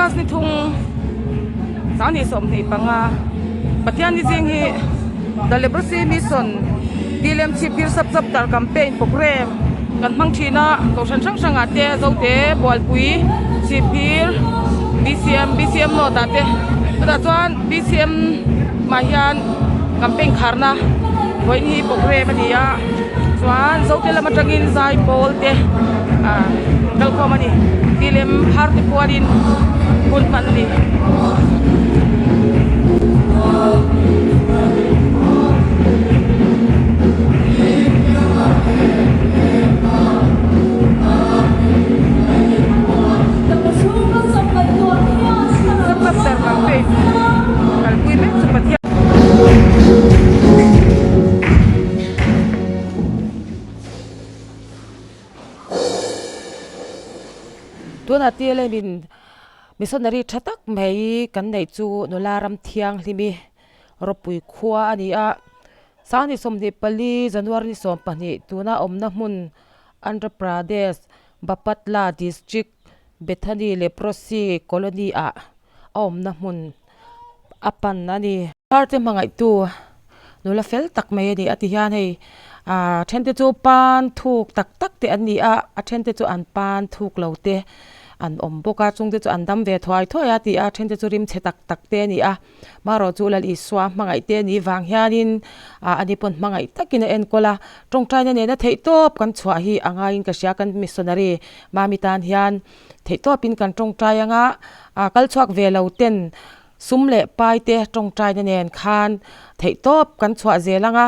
August ni thung sang ni som ni panga patian ni jing hi the leprosy mission dilem chipir sap sap tar campaign program kan mang thina ko san sang sang ate zo te bol pui chipir BCM no ta te ta chuan BCM ma hian campaign kharna voi ni program ania chuan zo te lama tangin zai bol te kal ko mani dilem har te puarin kun man ni tuna tiele min missionary thatak mai kan nei chu nularam thiang hlimi ropui khua ania sani somni pali january ni som pani tuna omna mun Andhra Pradesh Bapatla district Bethany leprosy colony a omna mun apan ani parte mangai tu nula fel tak mai ni ati hian hei thente chu pan thuk tak tak te ani a thente chu an pan thuk lote an omboka chungte chu andam ve thwai thoya ti a thente chu rim che tak tak te ni a maro chu lal iswa mangai te ni wang hianin ani pon mangai takin en kola tongtrai ne na thei top kan chwa hi anga in ka sia kan missionary mamitan hian thei topin kan tongtrai anga kal chhuak ve lo ten sumle pai te tongtrai ne nen khan thei top kan chwa zelanga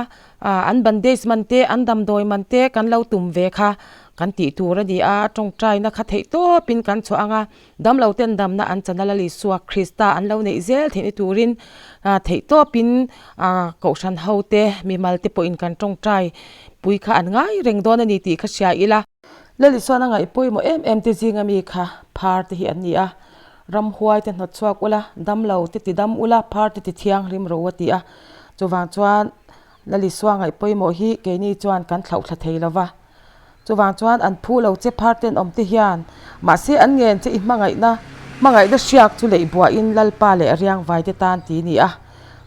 an bandage man te an dam doi man te kan lo tum ve kha kan ti tur ani a tongtrai na kha thei to pin kan chu anga dam lo ten dam na an chanalali suwa krista an lo nei zel theni turin thei to pin ko san hote mi malte po in kan tongtrai pui kha an ngai reng don ani ti kha sia ila leli sona ngai poi mo em te jinga mi kha phar te hi ani a ram huai te not chuak ula dam lo te ti dam ula phar te ti thiang rim ro ati a chuwang chuan lali swa ngai poi mo hi ke ni chuan kan thlau thla thei lawa chuwang chuan an phu lo che pharten om te hian ma se an ngen che i mangai na siak chu lei bua in lalpa le riang vai te tan ti ni a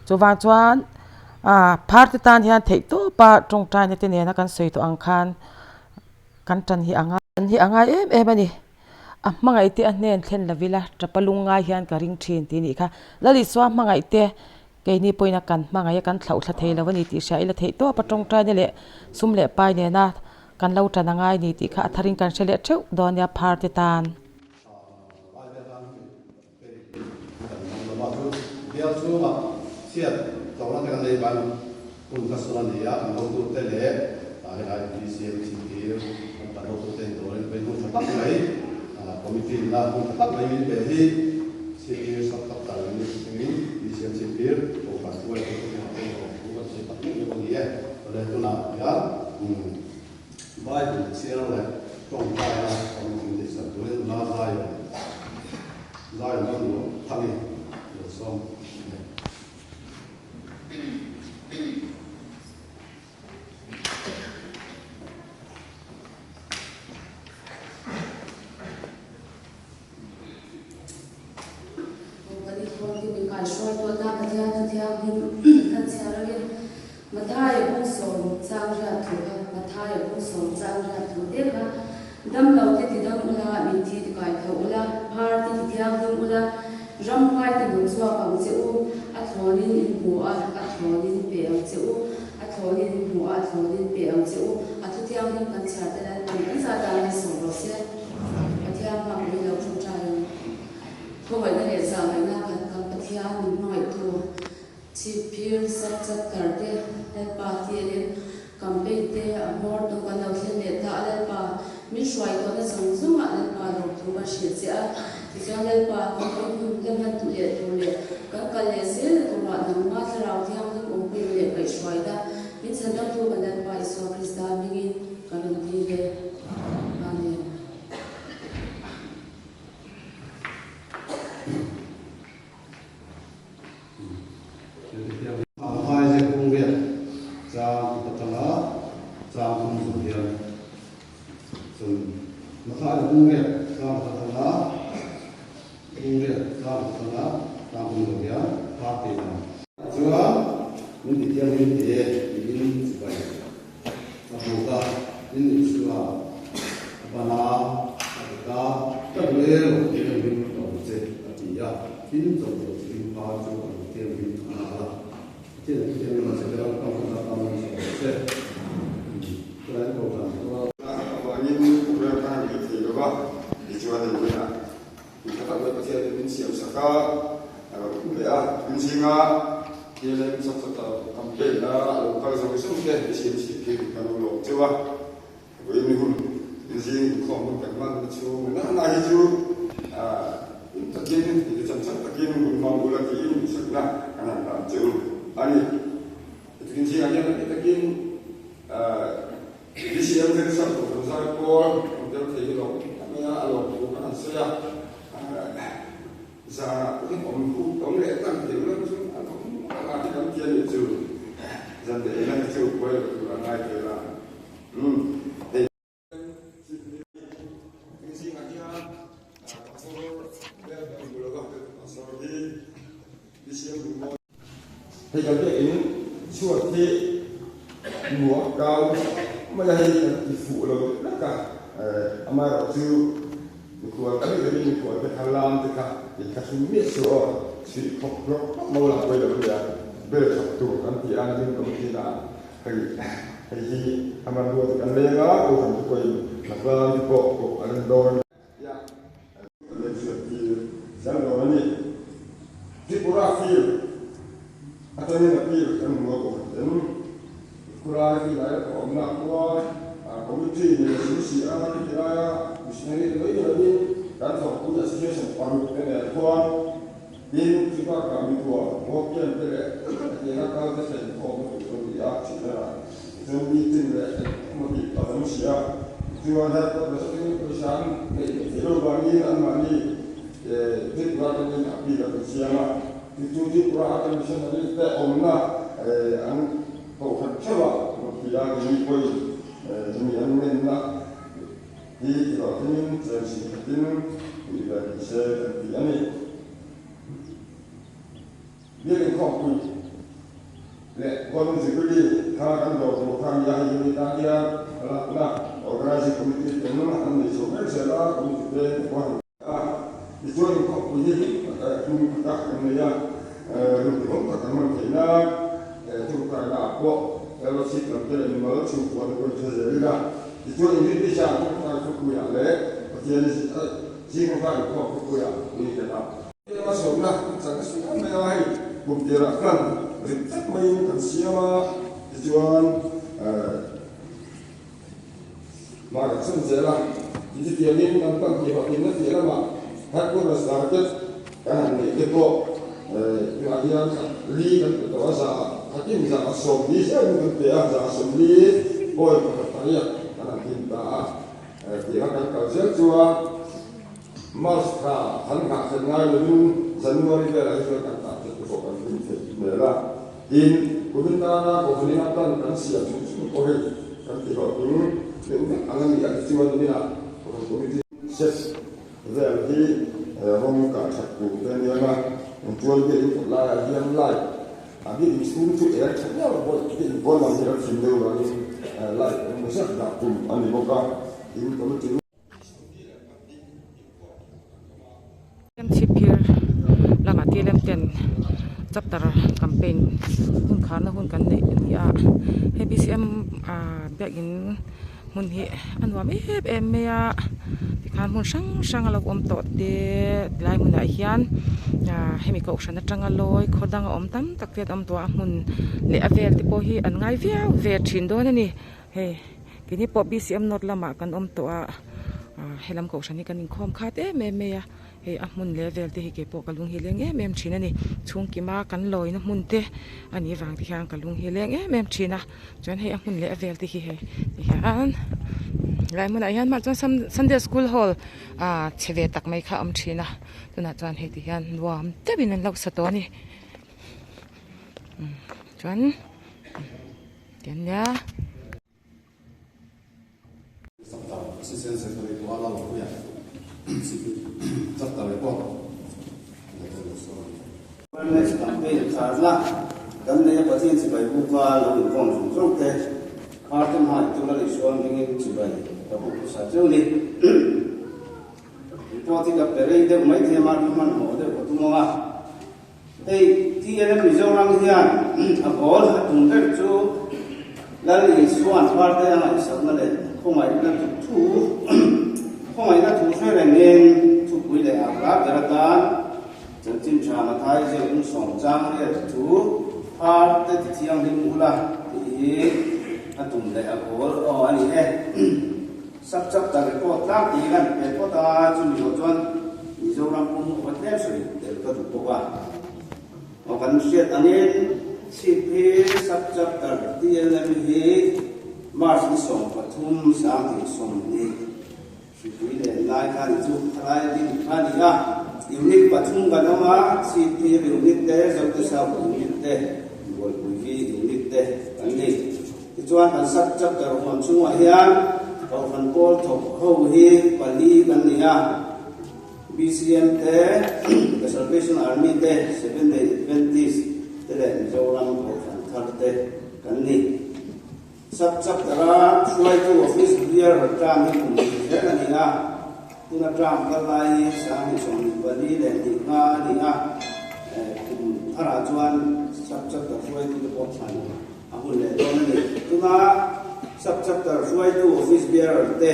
chuwang chuan pharte tan hian thei to pa tongtrai ne te ne na kan sei to ang khan kan tan hi anga em ani mangai te an nen thlen lavila trapalunga hian ka ring thin ti ni kha lali swa mangai te ke ni poina kan mangai kan thlau thla thei lawani ti sha ila thei to pa tongtrai ne le sumle pai ne na kan lo tana ngai ni ti kha tharing kan chele theu donya pharte tan dia chuma siat tawna kan nei ban kun ka sura ni ya kan lo te le ai DCM CTO kan lo te doren pe nu tak mai committee la kun tak mai min pe hi CTO sak tak ta ni DCM CTO ko ka ko ko se tak ni ko ni ya le tu na ya Bible siang le tong tai la committee de sa tu le na zai no thani so dam lo te ti dam ula mi ti ti kai tho ula har ti ti thiang dum ula ram kai te dum chwa pang che u a thlonin in bu a thlonin pe ang che u a thlonin in bu a thlonin pe ang che u a thu thiang dum kan cha te la kan sa da ni so ro se a thiang ma mi lo chu cha ko vai na le sa mai na kan kan pa thiang ni mai tu chi pir sat sat kar te pa ti le campaign te a mor to kan lo hle ne ta le pa mi shwai to na zung zung a le pa ro tu ba shi che a ti ka le pa ko ko le man tu le ka le se le tu ra na ma thra ra thiang dum om pe le kai shwai da min san da tu ban da pa iso krista mi ka lo ti le amen Suria Islam sana kampung dia parti nama. Juga mungkin dia ini sebagai semoga ini Islam bana kita terlebih dia ini dia ini jadi ini bahagian dia ini adalah dia masih dalam kampung saya. Selain program ini program kami itu juga dijual di mana. Kita tak boleh percaya dengan siapa saka, ya, insinga, dia lagi satu kampanye lah, kalau sampai sudah siapa kalau lo coba, ini pun insing kamu kerana itu, mana itu, takin, itu macam takin pun mau lagi ini sebenarnya karena jauh, ani, itu insing aja nanti takin, di siang dari satu perusahaan pun, untuk itu namanya lo bukan saya. Za ông lẽ tăng thì nó cũng là cái đám kia để chịu dần để nó chịu quay là ngay từ là để cái gì mà kia thì cái này suốt thì mùa cao mà là thì phụ rồi tất cả mà rồi chịu kuat kali ini kuat berhalam dekat dikasih mesra si koplok mau lah boleh dia bersatu nanti anjing kemudian hari aman dua tekan lega aku sampai koi nakal di pokok ada dorong ya seperti zaman ini di Purafil atau ni Napil kan mau dan kurang kita kalau nak kuat komiti ni sisi anak kita Misalnya ini kan kalau punya situation paru kena tuan, ini juga kami tuan, mungkin kita kalau kita kalau kita ya cina, jadi meeting mungkin ada manusia, tuan ada bersama perusahaan, kalau bagi anmani, di belakang ini api dan siapa, itu di belakang misalnya kita omna, an kau kan coba, mungkin ini koi, jadi anmena. Di Ibrahim Jamsi Hatim Ibrahim Syekh Anti dia yang kau le kon zikri kan do kan ya ini dia la organisasi komite penuh anda semua salah komite kon itu yang kau ini kita kan ya untuk kan kita itu kan apa kalau sih kalau kita malu cukup untuk jadi itu ini bisa kita kuya le, jadi jika kita kuya ini tetap. Kita masuklah sangat suka melai, buktikan riset main kan siapa tujuan maka senjata jadi dia ini tentang kehidupan dia lama, aku rasa kan ini itu bagian li kan terasa hakim bisa masuk di sana untuk dia masuk di boy pertanyaan. Kita akan kajian jua Maska hanka sengai lulu Januari bela itu akan tak tertutup bela in kubintana kubinatan kan siap susu kohel kan tiba ini dengan angan dia keciwan ini lah komite ses jadi orang kan satu dan dia mah menjual dia itu lah yang lain tapi di sini tu cakapnya boleh masih ada simbol lagi lain masa tak pun anda buka ini komite Chipir langa tilem ten chapter campaign hun khana hun kan nei ya HBCM begin mun hi anwa me ya tikhan mun sang alo om to de lai mun a hian hemi ko oksana tanga loi khodang om tam tak vet om to mun le avel ti po hi an ngai via ve thin don ani he kini po BCM not lama kan om to a helam ko oksani kan khom khat me ya he amun level te hi ke po kalung hileng mem thina ni chungki ma kan loi na mun te ani wang ti hang kalung hileng mem thina chon he amun level te hi he hian lai mun ayan ma chon Sunday school hall cheve tak mai kha am thina tuna chon he ti hian nuam te bin an lok sato ni chon tian ya assistant secretary to allow ya chắc là có awareness campaign karla kan ne patin si bai buka lo kong song te kartem ha tu la isuan dingin si bai ka bu sa chuli poti ka pere de mai the mar man ho de ko tu ma ei ti ele mi zo rang hian a bol ha tung de chu la li suan par de na sa na le ko mai na tu ko mai na tu se le nen tu pui le a ra ga ta chân chân cha ma thai je un song chang le tu par de ti thiang ding ula ti a tum le a bol o ani e sắp ta cái cô tác thì gần cái cô ta chuẩn bị cho đi dâu làm công vật đẹp rồi để có đủ bộ à mà vẫn xét anh em xịt hết sắp ta tiền là gì mà chỉ sống và thum sáng thì sống đi chỉ quý để lại cái chút lại đi ăn đi à unit và thum cái đó mà xịt thì unit đấy rồi từ sau unit đấy rồi quý vị unit đấy anh đi thì cho anh sắp ta hoàn chung ngoài hiền tàu phần bol thọc hậu hi pali kan nia BCM te the Salvation Army te 7 Day Adventist te le joram ko fan thar te kan ni sap tara suai tu office clear tram ni kum te kan nia tuna tram ka lai sa ni som pali le ni nga ni a kum thara chuan sap ta suai tu ko chan ahun le don ni tuna sắp ta ruai tu office bearer te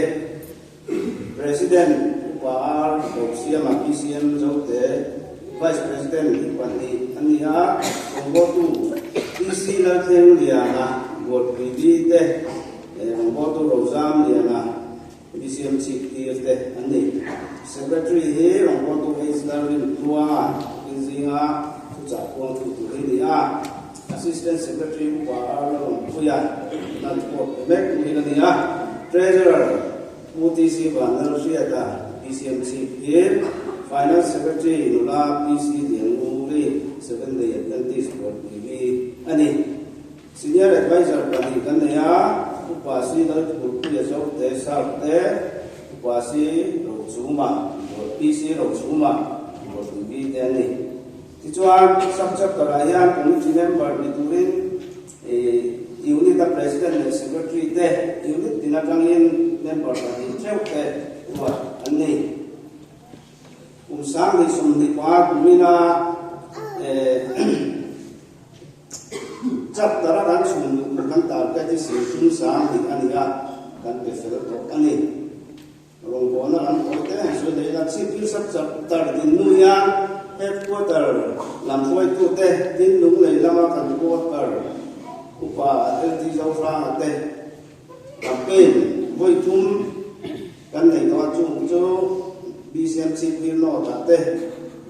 president par boxia ma PCM zo te vice president quan ni ania kombo tu PC la theu lia na bot PV te kombo tu rozam lia na PCM chief te ani secretary he kombo tu Islam tua inzinga cha ko tu lia assistant secretary par puya Mek Milania, Treasurer, UTC Banner Siata, PCMC, Finance Secretary, Nula, PC, Dianguli, 7 Day Adventist, TV, Ani, Senior Advisor, Pani Kanaya, Upasi, Puya Sote, Salte, Upasi, Rotsuma, PC, Rotsuma, TV, Dani. Tichuan, Subject Karayan, Committee Member, Niturin, unit the president and secretary te unit tinatangin member ni cheu te wa ani sang ni som ni kwa kumina chap dara ran sum kan ta ka ti se sum sang ni ania kan pe fer to ani rong bo na ran ko te so de la chi pi sap chap tar din nu ya headquarter lam khoi tu te din lung le lama kan ko tar upa ti zo fra te campaign voi tum kan nei to chung chu BCM civil no ta te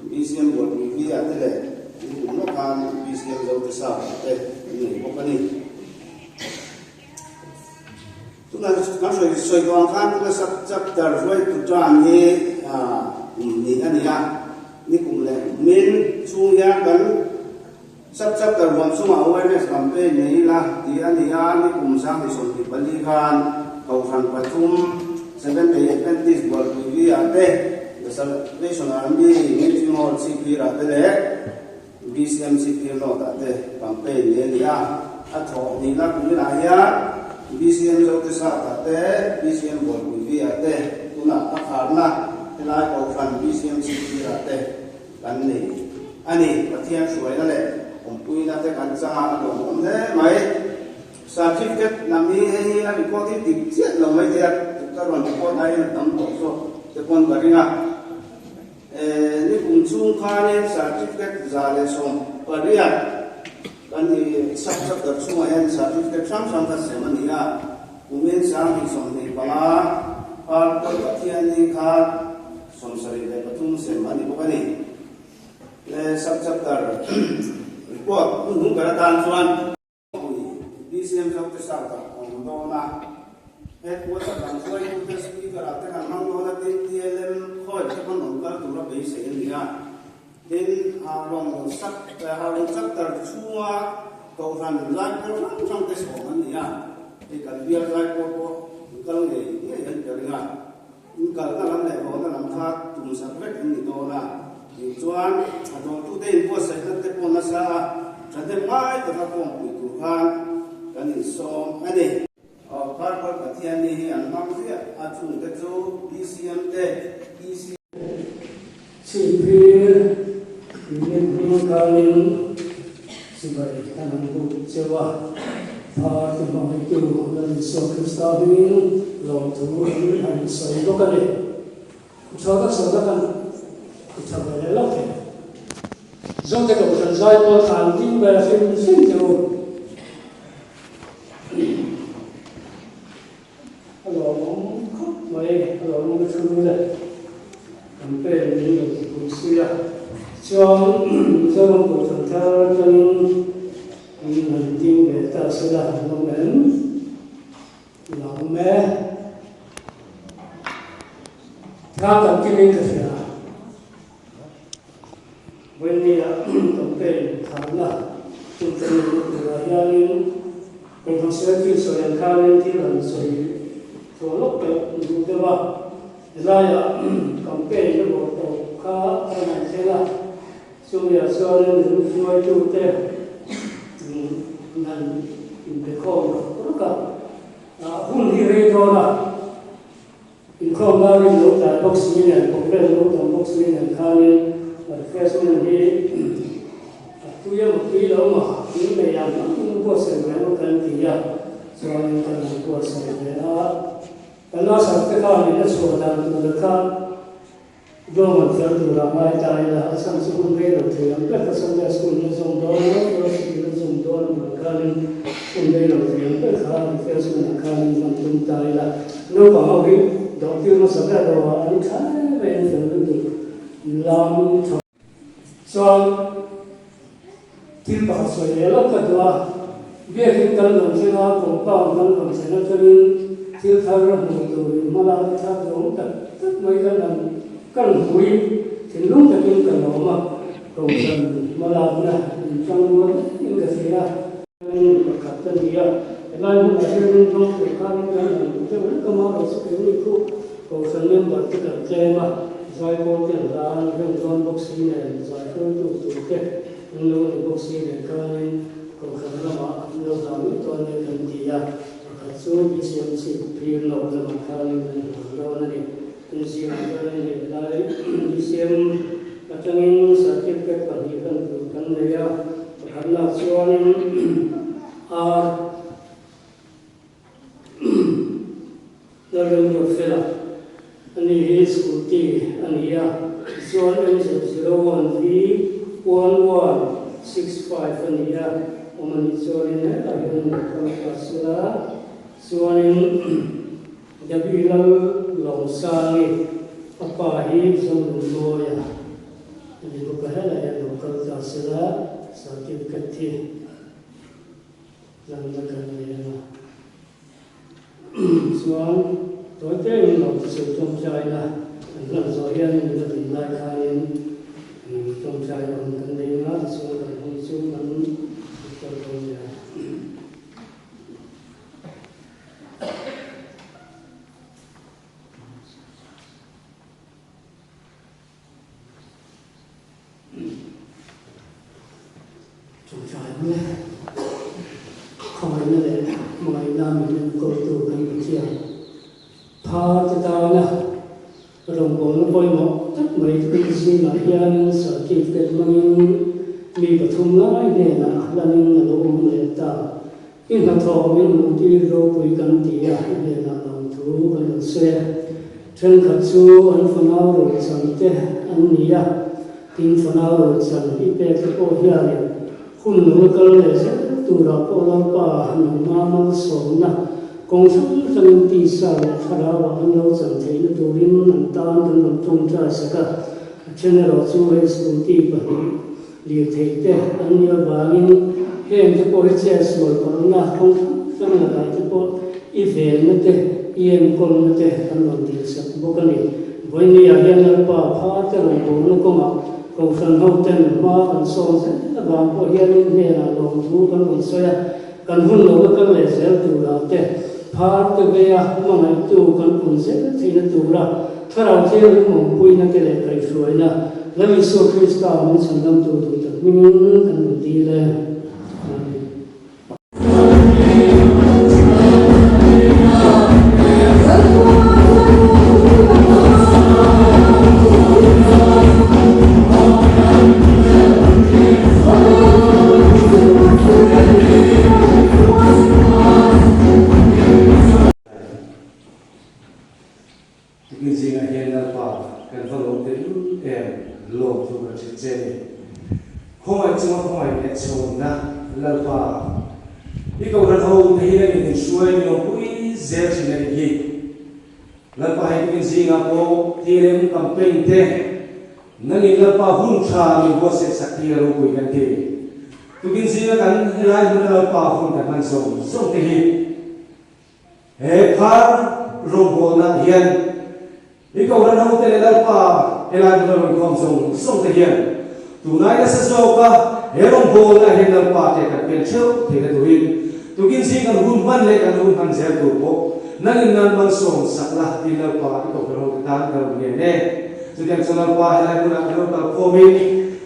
BCM bol vi a te le no kan BCM zo te sa te ni ko pani tu na soi wang khan tu sap chap tar voi tu tran ni ni ania ni kum le min chu ya kan sắp ta hoàn sung awareness campaign này là thì anh ni kum sang thì sung thì bali khan cầu phan pathum 7 Day Adventist bol vi ate the Salvation Army meeting hall CP ra te le BCM CP no ta te campaign ne ya a tho ni la ku na ya BCM zo te sa ta te BCM bol vi ate tuna a kharna te la cầu phan BCM CP ra te kan ni ani pathian suai la le pui na te kan cha lo om ne mai certificate nami he a report ti chiat lo mai te ka ron ko nai na tam to so te kon garinga ni kum chung kha ne certificate za le som paria kan ni sap ta chung a en certificate sam ka se man ya umen sang ni som ni pala par ko pathian ni kha som sari le patum se mani ko ni le sap ta reportung gara tan chuan BCM zo te sa ta ong do na headquarter kan khoi tu te speaker ate kan mang do na TLM khoi te kon ong kal tu ra be se ni ya den a long sak ta ha long sak tar chua to ran lai ko chang te so man ni ya e kan biar lai ko kal ne ni yan te ringa in kal ka lam le ho na lam kha tum sa vet ni do na chuan a do tu te in po sa te po thêm mai từ các vùng bị cụ khan cái những sông anh đi phát phát cái thiên đi anh mang gì à chung cái chỗ ECM tê ECM chỉ vì những cái sự vậy anh cũng chưa qua thà thì mọi người lần sau khi sao đi lòng thú anh sẽ có cái này cho các số các anh cho về lắm thế do cái độ thần giai tôi thằng tin về phim phim nhiều hello mong khóc mày hello mong cái thứ này làm về những điều cũng xưa cho mong độ thần thao cho mình tin về ta sẽ là lòng mến lòng mê ta cần cái linh thực là when we compare Thailand to the Yalin, when conservative so and current and so to look at the Laya compare the work of Car and Sela. So we are sorry to try to tell in the call. Who he read in Congo, looked at boxing and compare looked at boxing and Carlin. First one he, tu ya mukti lo ma, ini meyam, ini buat saya kan dia, soalnya kan buat saya. Kalau sampai kali ini sudah mereka dua macam tu ramai cari lah, asal sebelum mereka tu yang mereka sampai sekolah jomdon, terus kita jomdon mereka ni mereka tu yang mereka first one kali macam cari lah. Lalu kalau doktor masuk ada orang cari mereka tu. Lam soal tilpa soal kedua biar kita langsung kompa langsung sana kering tilthar itu malah kita dong tak mereka kan hui cenderung tapi kalau mak kausan malah nah jangan ini saya ini berkata dia lain macam ini dong kan kita kemana seperti itu kausan yang berkata cema giải phẫu tiền ra những con bác sĩ này giải phẫu tụt cái những bác sĩ này cái còn khẩn là mà nhiều giảm những con này cần gì à các số bị xem chỉ phiền lâu là mà cái lâu này cái gì cái này lại bị xem các cái sản phẩm các bản địa cần này à khẩn là số này là những một cái là anh ấy skuti anh ấy zone anh sẽ 0131165 anh ấy ông ấy zone này là những cái pasla zone jadi long sang apa hi zone loya jadi bukan lah yang lokal pasla sakit keti yang macam ni zone tối cái một sự trong trai là rồi hiện người ta tìm lại khai trong trai còn cần đi nó thì xuống là không xuống vẫn cho tôi là trong trai nhé không phải như thế mọi năm mình có tu cái gì pha kita na rong bol boy mo tak mai tin si na hian sa ki te mangin mi pathum lai ne na lanin na lo le ta in na tho min mu ti ro pui kan ti ya ne na long thu kan se chen khat chu an fanau ro chang te an ni ya tin fanau ro chang i pe ko hian ne hun no kal le se tu ra ko la pa no ma ma so na công sức dân tì sa thà ra và anh lâu chẳng thấy nó đồ rim nằm tan thân nằm trong trái sẽ cả cho nên là chú hay school tì và liệt thấy thế anh nhớ bà mình hiện cái bộ chia sẻ còn là không cho nên là cái bộ event nó thế yên con nó thế anh làm tì sa bộ cái này với nhiều hiện là bà phá cho lòng bộ nó có mà cầu phần hậu tên mà anh son sẽ là bà bộ hiện này là lòng thú con còn xoay cần hôn nó cái lệ sẽ từ đó thế phá từ bây giờ mà ngày tu cần cũng sẽ thấy nó tu raถ้าเราเที่ยวมองปุยนั่นก็เลยไปสวยนะแล้วมีโซ่คริสตัลมันสั่งทำตัวตัวแต่ไม่งั้นกันดีเลย kan valo te lo tu ka che không ai chung không ai nghe chung na lalpa đi cầu ra thâu thì là những suy nó quý dễ chỉ là gì lalpa hay cái gì ngã po thì em campaign thế nên lalpa hun cha mình có sẽ sắc thì rồi quý cái gì tu cái gì là cái lại mình lalpa hun cái man sông thế hi hệ phá robot na hiền đi cầu ra thâu thì lalpa lại mình không sông thế hiền tu nãy là sẽ cho cả herong bol là hiện đang pa te kan pen cheu te ka tuin tu kin si kan hun man le kan hun han zel tu po nan nan man som sakla tin la pa ko ko ta ka ne ne tu yang sana pa la ku na ko ka ko mi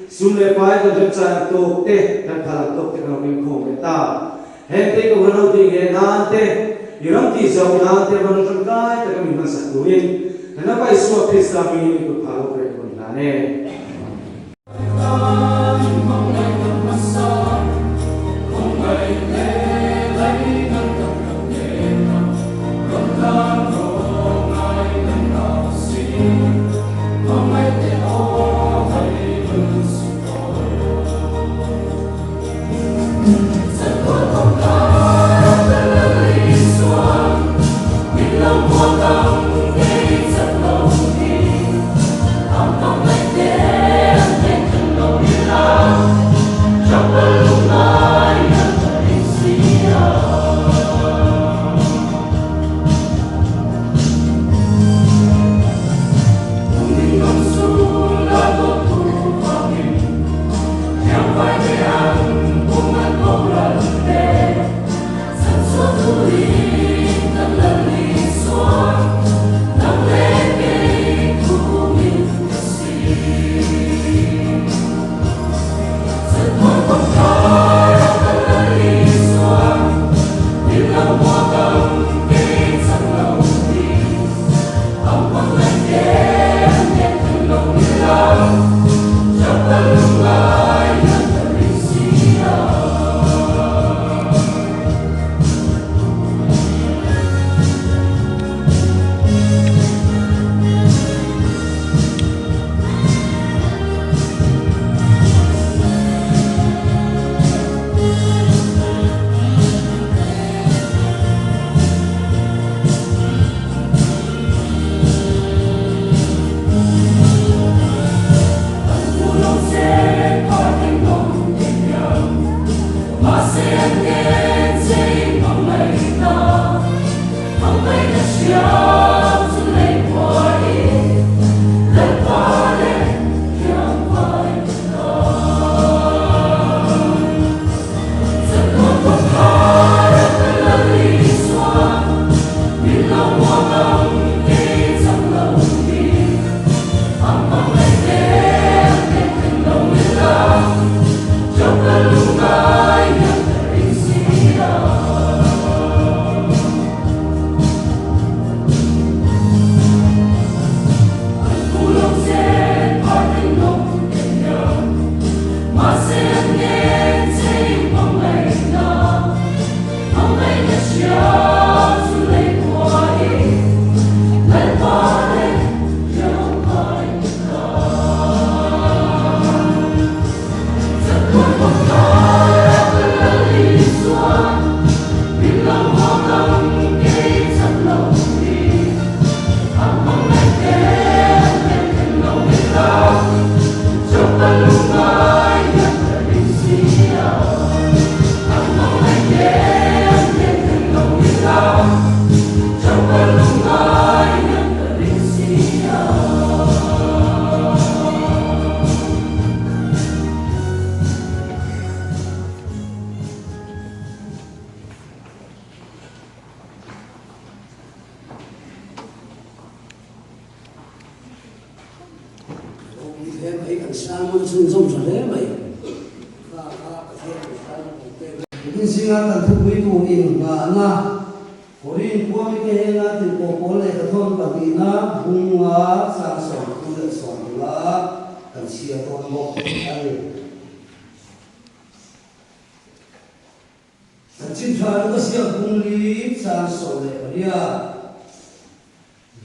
sun le pa ko jep cha to te kan phala to te ka mi ko me ta he te ko ro ti ge na te iram ti zo na te man chon kai te ka mi man sa tuin na pa isu krista mi ko phalo pre ko na ne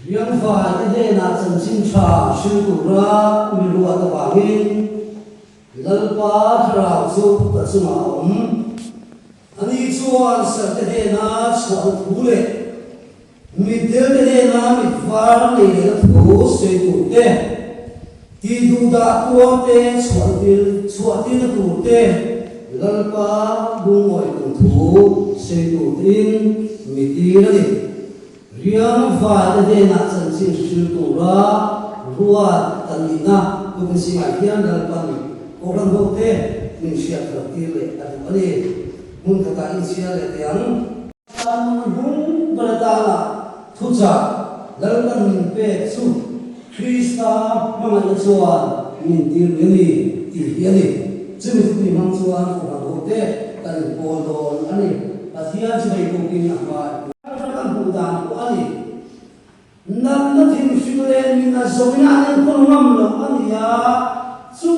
riang fa ide na chan chin tha shil tu ra mi ruwa ta bangin lalpa thra chu ta chuma ani chuan sa te na chhual thule mi del te na mi var le la thu se tu te ti du da tu te chhual til tu te lalpa bungoi tu thu se tu tin mi ti la ni riang fa te na chan chin shil tu ra ruwa tan ni na tu bin singa hian lalpa ni orang bote min siap tertile adu ale mun kata insia le tiang bung beratala thuja lalkan min pe su krista mangan chuan min tir ni ti hiani chumi ni mang chuan orang bote kan polon ani asia chibai ko kin ama kan budan ko ani nan na thim sile min na zomina an ko mam lo ani ya su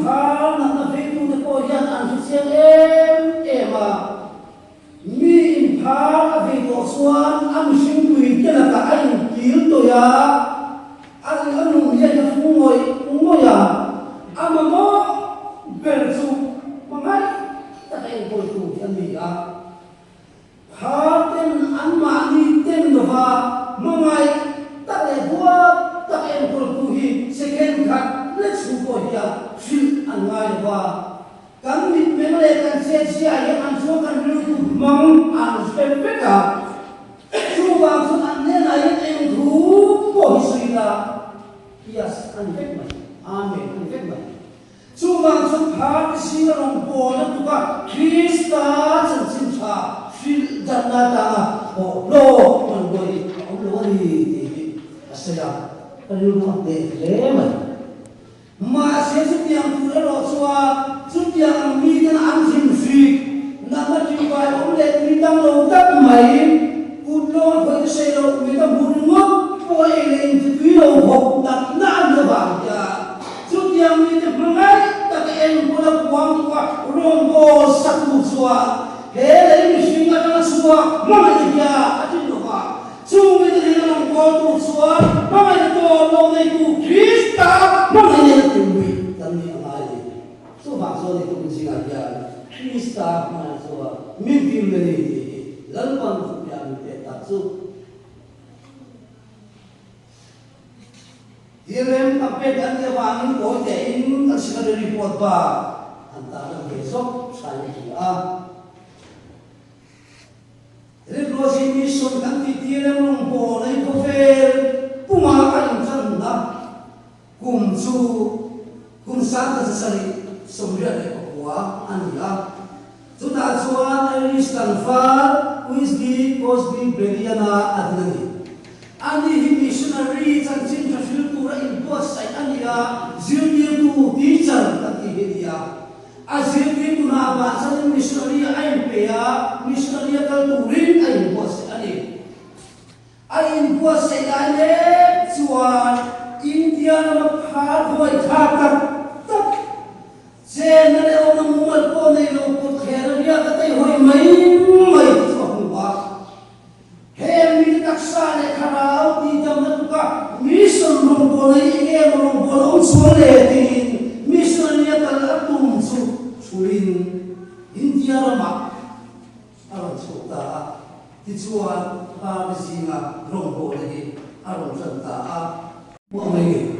khá na phải tu de ko yan an chiang em à mi phá a vi ko suan am sing tui ke la ka ai kil to ya an anu ye na fu ngoi ya am mo ber su mangai ta ai ko tu an mi ya ha ten an ma ni ten do ha mangai ta le bua ta ai ko tu hi second khat let's go here fil angai wa kan mit memle kan se sia ya an so kan lu mang an spepeka chu ba su an ne na ye en thu po hisila yes an fek mai amen an fek mai chu ba su pha si rong po na tu ka krista chan chin cha fil janna ta po lo man goi lo ni asaya kan lu ma de le mai mà sẽ giúp yang tu đã lo xóa giúp yang mi den an sinh suy nằm ở trên vai ông lệ mi tăng lâu tắc mày cút lo với xây lâu mi tăng bùn ngốc coi lên thì quý lâu học đặt nát được bằng cha giúp yang mi den mang ấy ta cái em cũng đã quăng qua rong go sắc bút xóa thế lấy mi suy ngã ra xóa mang cái gì à trên đó à chung mi den rong go bút xóa mang cái đồ lâu này tu Krista mang cái này tui tan ni amai so ba so ni tu singa ya Krista mang so mi tim le ni lan pan tu ya mi te ta su Direm ape dan dia wangin ko te in kan sika report ba antara besok sai ki a Reprosi mission kan titirem mong po na ko fer puma kan chan na kum sa ta sari somria le ko ania tuta chuan Irish Tanfar Wisby Cosby Beriana adnani ani hi missionary chan chin ta fil pura in post sai ania zirni tu teacher ta ti hedia azirni tu na ba chan missionary ai pe ya missionary kal tu rin ai post ani ai post sai ale chuan India na phá voi tha tak tak chen na le ona mumal ko nei lo ko khera ria ka tai hoi mai so huwa he mi tak sa le kharau ti dam na ka mission rong ko nei nge rong ko on so le tin mission ria ka la tum su chuin India ma aron so ta ti chuan pa singa rong ko le aron san ta buat lagi.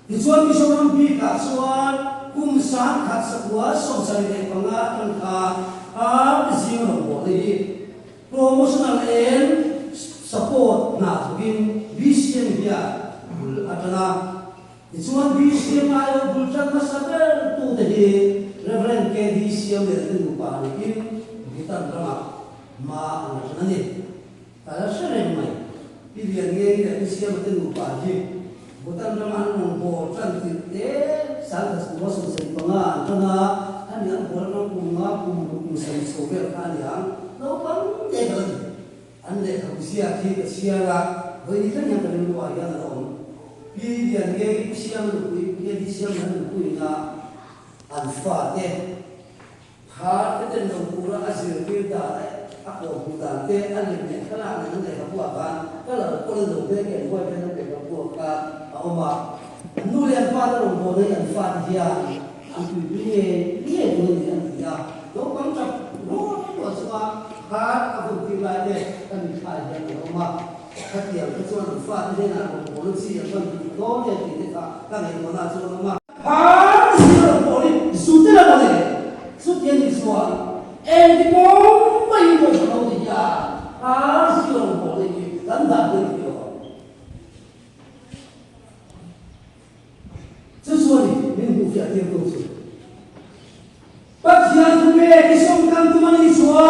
Dijual di seorang bika suan kumsan kat sebuah sosial media pengaruh kan ziarah buat lagi. Promotional and support nak bikin vision dia adalah dijual vision ayo bukan masalah tu tadi referensi ke vision dia tu lupa lagi kita drama ma anak nanti kalau sering mai pilihan dia vision dia lupa lagi. Bukan zaman membuat salah satu sosial pengaruh karena kan yang orang kumung sosial kan yang lawan dekat anda usia kita siapa bagi kan yang terlalu luar yang orang pilihan dia siapa dia siapa na alfa deh hal itu yang pura asal kita aku bukan ke aneh karena aneh nanti kamu akan kalau kalau dulu ke buat nanti kamu akan oma nulian pada orang boleh yang faham dia aku dia boleh yang dia lo kamu lo semua hal aku kira dia kan faham dia oma hati yang kecuali faham dia nak boleh sih yang lo dia tidak kan yang mana semua hal sih boleh sudah boleh sudah ni semua di bawah mai bos kalau dia harus orang boleh dan tak boleh dia sesuatu minggu dia terus bagian tu kesongkan tu mana semua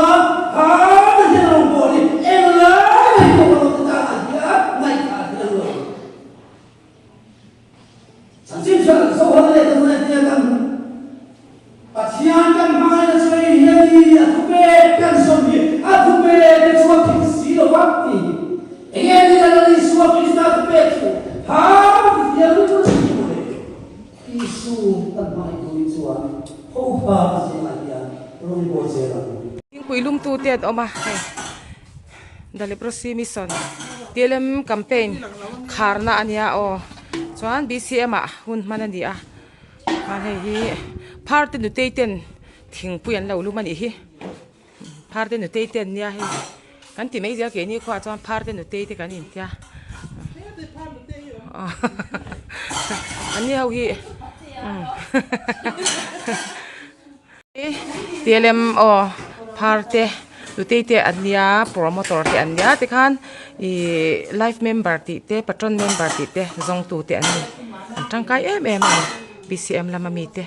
harus orang boleh elah itu kalau tidak dia naik dia loh sampai seorang lelaki tu dia kan bagian kan mana saya aku kan sobi aku sesuatu silo waktu ingin tidak ada sesuatu kita betu harus dia lupa isu tanpa itu isuan apa sih lagi orang bosan yung puilum tu tiad oma dali prosimison TLM campaign karna ania o chuan BCM hun manania hi party nu teiten thing puyan lo lu mani hi party nu teiten nia hi kan ti mai ja ke ni khwa chuan party nu teite kan in tia ani hau hi TLM o party nu teite ania promoter te ania te khan i life member ti te patron member ti te zong tu te ani tangkai BCM lama mi te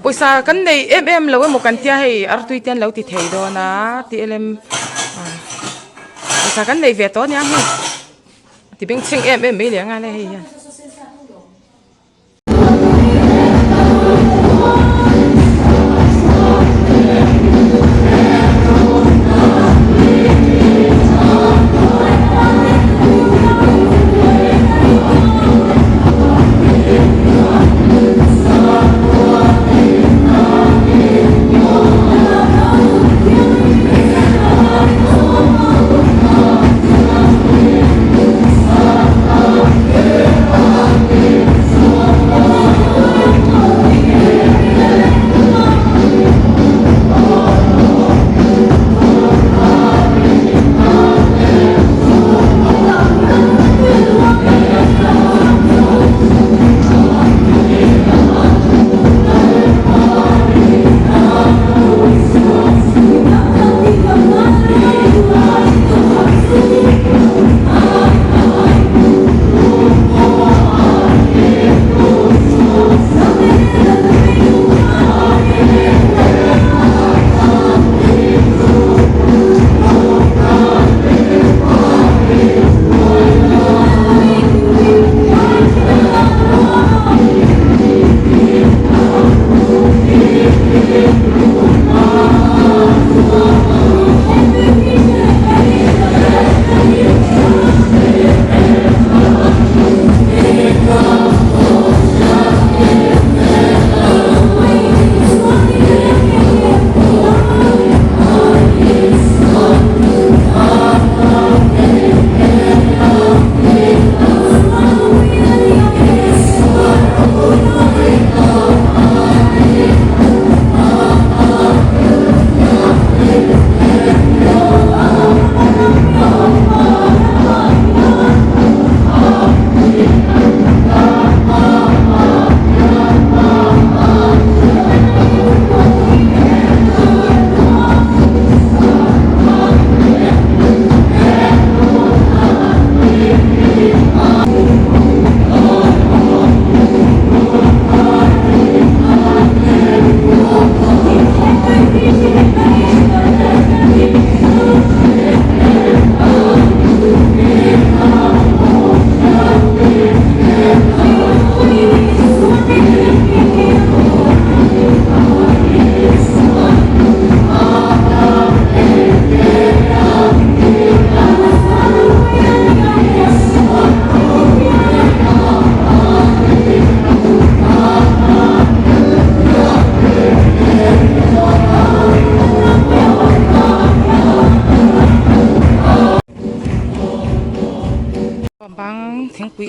poisa kan nei lo mo kan tia hei artui tian lo ti thei do na TLM poisa kan nei ve to nya hi ti beng cheng me le nga le hei ya Yeah.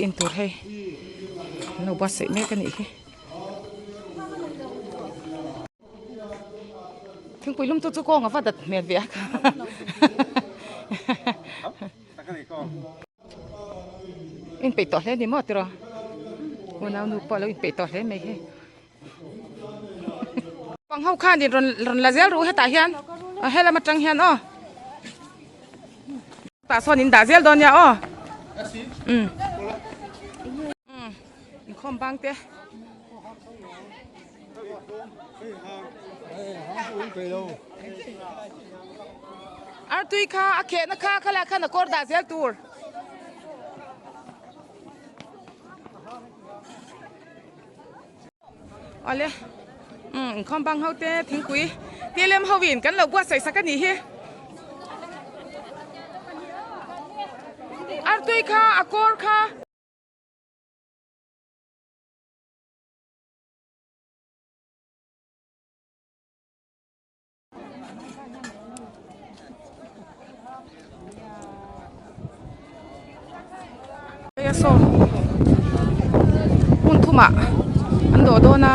in tur hei no bas sei me ka ni hi thing puilum tu chu ko nga fa dat me viak in pe to le ni mo tro una nu pa lo in pe to le me he pang hau khan din ron la zel ru he ta hian a hela ma tang hian o ta son in da zel don ya o in khom bang te ar tui kha a khe na kha khala kha na kor da zel tur ale khom bang hau te thing kui te lem hau win kan lo bua sai sakani hi ar tui kha a kor kha so un thuma ando do na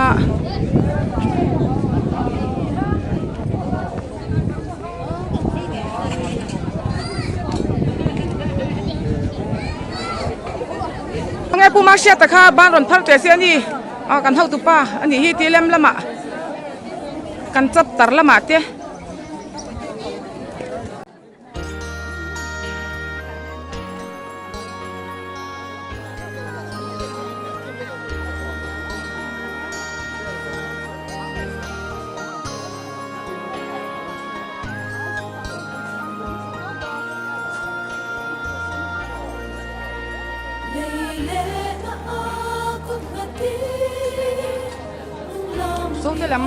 ngai pu ma sia ta kha ban ron phar te se ni kan hau tu pa ani hi ti lem lama kan chap tar lama te so te lam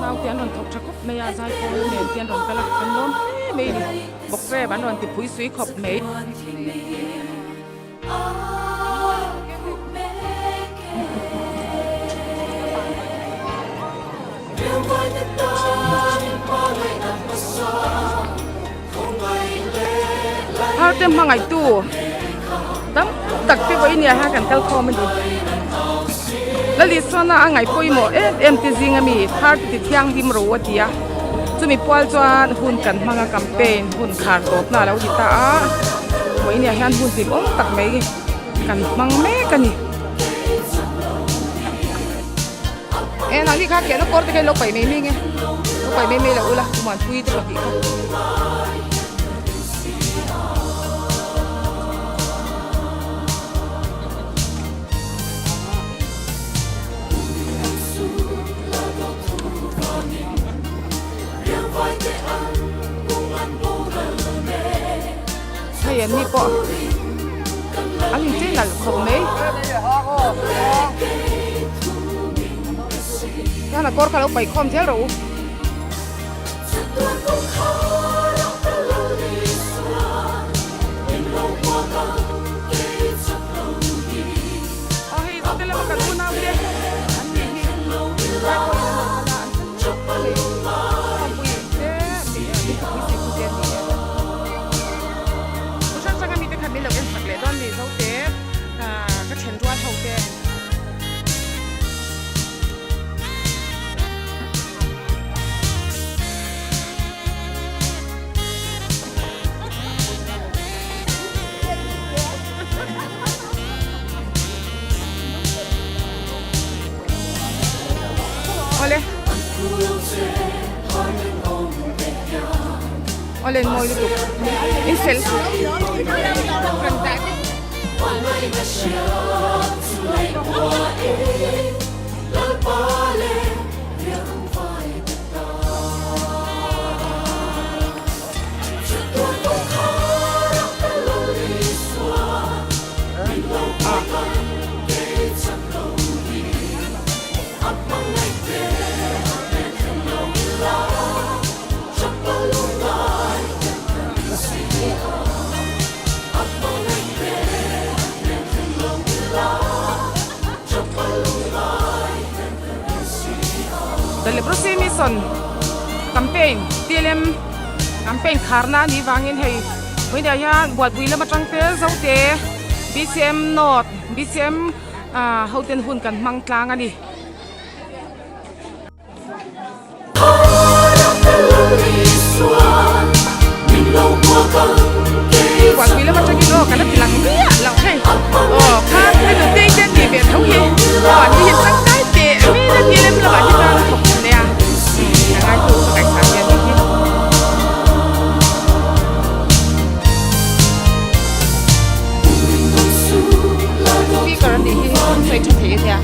nau tian ron thok thakop me ya zai ko ne tian ron kala kan lom me ni bok ve ban ron ti pui sui khop me ha tem mangai tu dam tak te voi nia ha kan kal kho man di la li sona angai poi mo em ti zinga mi thar ti thiang him ro atia chumi pol chuan hun kan manga campaign hun khar top na lo di ta a moi nia hian hun tim ong tak mai kan mang me kani na ni kha ke no kor te ke lo pai me mi nge lo pai me lo ula man thui te lo ki kha hiện mi po anh nhìn thấy là khẩu mấy đó là con kalau bảy con thế rồi Oleh moi itu, insel. Dari prosimison campaign TLM campaign karna ni wangin hei bây giờ ya buat bui lama trang te zau te BCM North BCM hoten hun kan mang tlang ani quảng vì là bắt chước nó cái nó bị lằng mía lằng hay khác cái đầu tiên trên thì việc thấu hiểu và như hiện sáng cái thì mi là kia em là bạn như ta học nè ai tu cảnh sát kia đi khi cái này thì không phải chút thế thế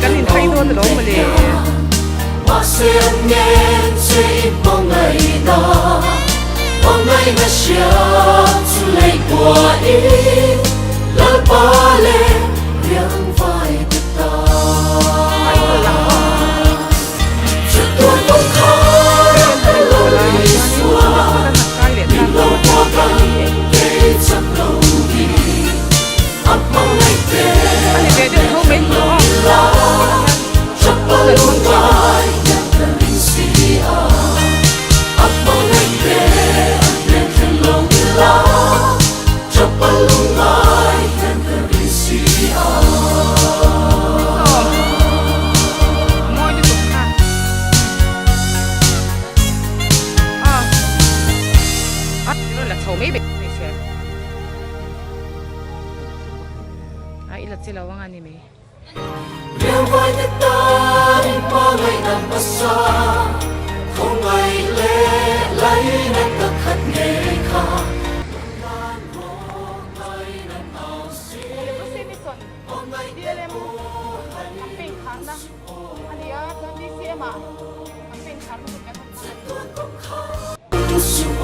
cái nhìn thấy luôn rồi mà để mà xem nghe chỉ mong ngày đó mong ngày mà sáng xuân lấy qua đi lỡ ba lên riêng vai tất ta chuyện tôi không khó để lời xóa nhưng lâu qua căn để chắc lâu đi ấp mong ngày về được không mấy lo chắc bao lâu mai nhận được gì ấp mong ngày về nên thêm lâu lo chắc bao lâu mai nhận được gì môi đi tục ha nó là thầu mấy bị ilat sila wang anime. Riêng vai đất ta đi qua ngày nằm bất xa, không ngày lê lấy nên tất khát nghề khá. Hãy subscribe